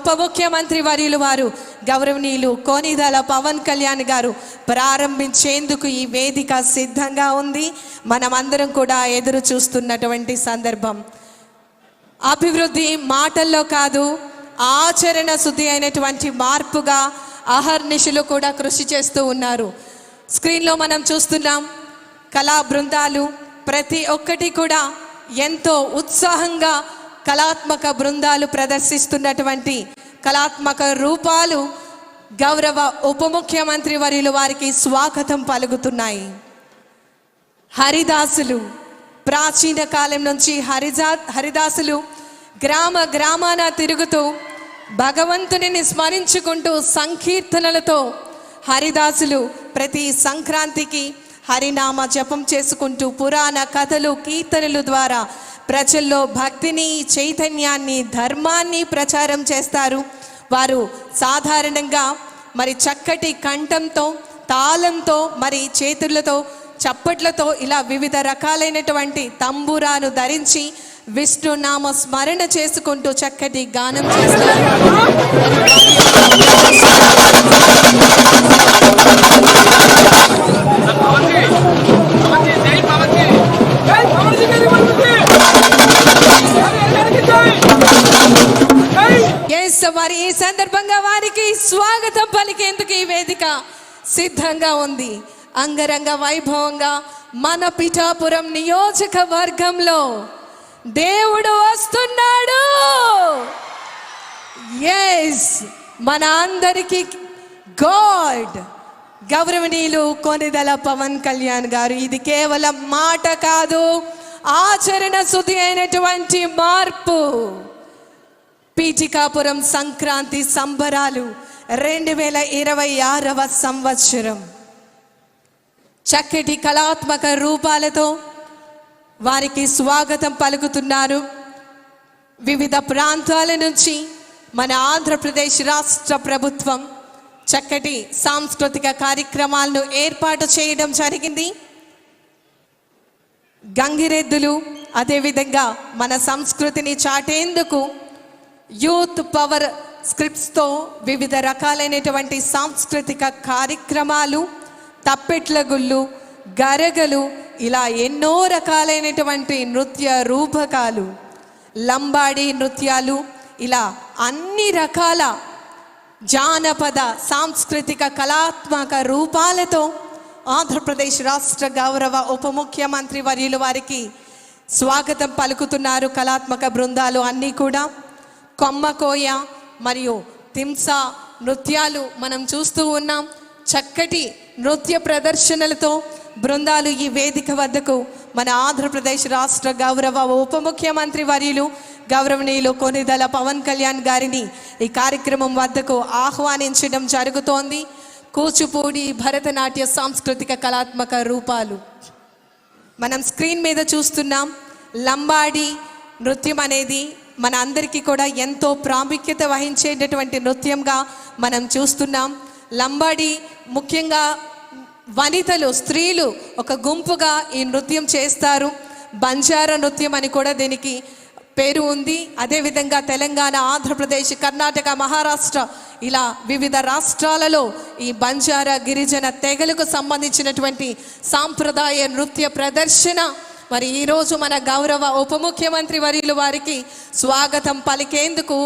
ఉప ముఖ్యమంత్రి వర్యులు వారు గౌరవనీయులు కొనిదెల పవన్ కళ్యాణ్ గారు ప్రారంభించేందుకు ఈ వేదిక సిద్ధంగా ఉంది. మనమందరం కూడా ఎదురు చూస్తున్నటువంటి సందర్భం. అభివృద్ధి మాటల్లో కాదు, ఆచరణ శుద్ధి అయినటువంటి మార్పుగా అహర్నిశలు కూడా కృషి చేస్తూ ఉన్నారు. స్క్రీన్లో మనం చూస్తున్నాం కళా బృందాలు ప్రతి ఒక్కటి కూడా ఎంతో ఉత్సాహంగా కళాత్మక బృందాలు ప్రదర్శిస్తున్నటువంటి కళాత్మక రూపాలు గౌరవ ఉప ముఖ్యమంత్రి వర్యులు వారికి స్వాగతం పలుకుతున్నాయి. హరిదాసులు ప్రాచీన కాలం నుంచి హరిదాసులు గ్రామ గ్రామాన తిరుగుతూ భగవంతుని స్మరించుకుంటూ సంకీర్తనలతో హరిదాసులు ప్రతి సంక్రాంతికి హరినామ జపం చేసుకుంటూ పురాణ కథలు కీర్తనలు ద్వారా ప్రజల్లో భక్తిని, చైతన్యాన్ని, ధర్మాన్ని ప్రచారం చేస్తారు. వారు సాధారణంగా మరి చక్కటి కంఠంతో, తాళంతో, మరి చేతులతో, చప్పట్లతో ఇలా వివిధ రకాలైనటువంటి తంబురాను ధరించి విష్ణునామ స్మరణ చేసుకుంటూ చక్కటి గానం చేస్తారు. మరి ఈ సందర్భంగా వారికి స్వాగతం పలికేందుకు ఈ వేదిక సిద్ధంగా ఉంది. అంగరంగ వైభవంగా మన పిఠాపురం నియోజకవర్గంలో దేవుడు వస్తున్నాడు. ఎస్, మన అందరికీ గాడ్ గౌరవనీయులు కొనిదెల పవన్ కళ్యాణ్ గారు. ఇది కేవలం మాట కాదు, ఆచరణ శుద్ధి అయినటువంటి మార్పు. పీఠికాపురం సంక్రాంతి సంబరాలు 2026వ సంవత్సరం చక్కటి కళాత్మక రూపాలతో వారికి స్వాగతం పలుకుతున్నారు. వివిధ ప్రాంతాల నుంచి మన ఆంధ్రప్రదేశ్ రాష్ట్ర ప్రభుత్వం చక్కటి సాంస్కృతిక కార్యక్రమాలను ఏర్పాటు చేయడం జరిగింది. గంగిరెద్దులు, అదేవిధంగా మన సంస్కృతిని చాటేందుకు యూత్ పవర్ స్క్రిప్ట్స్తో వివిధ రకాలైనటువంటి సాంస్కృతిక కార్యక్రమాలు, తప్పెట్ల గుళ్ళు, గరగలు, ఇలా ఎన్నో రకాలైనటువంటి నృత్య రూపకాలు, లంబాడీ నృత్యాలు, ఇలా అన్ని రకాల జానపద సాంస్కృతిక కళాత్మక రూపాలతో ఆంధ్రప్రదేశ్ రాష్ట్ర గౌరవ ఉప ముఖ్యమంత్రి వర్యులు వారికి స్వాగతం పలుకుతున్నారు. కళాత్మక బృందాలు అన్నీ కూడా కొమ్మకోయ మరియు తింసా నృత్యాలు మనం చూస్తూ ఉన్నాం. చక్కటి నృత్య ప్రదర్శనలతో బృందాలు ఈ వేదిక వద్దకు మన ఆంధ్రప్రదేశ్ రాష్ట్ర గౌరవ ఉప ముఖ్యమంత్రి వర్యులు గౌరవనీయులు కొనిదెల పవన్ కళ్యాణ్ గారిని ఈ కార్యక్రమం వద్దకు ఆహ్వానించడం జరుగుతోంది. కూచిపూడి, భరతనాట్య సాంస్కృతిక కళాత్మక రూపాలు మనం స్క్రీన్ మీద చూస్తున్నాం. లంబాడీ నృత్యం అనేది మన అందరికీ కూడా ఎంతో ప్రాముఖ్యత వహించేటటువంటి నృత్యంగా మనం చూస్తున్నాం. లంబాడీ ముఖ్యంగా వనితలు, స్త్రీలు ఒక గుంపుగా ఈ నృత్యం చేస్తారు. బంజారా నృత్యం అని కూడా దీనికి పేరు ఉంది. అదేవిధంగా తెలంగాణ, ఆంధ్రప్రదేశ్, కర్ణాటక, మహారాష్ట్ర ఇలా వివిధ రాష్ట్రాలలో ఈ బంజారా గిరిజన తెగలకు సంబంధించినటువంటి సాంప్రదాయ నృత్య ప్రదర్శన మరి ఈరోజు మన గౌరవ ఉప ముఖ్యమంత్రి వర్యులు వారికి స్వాగతం పలికేందుకు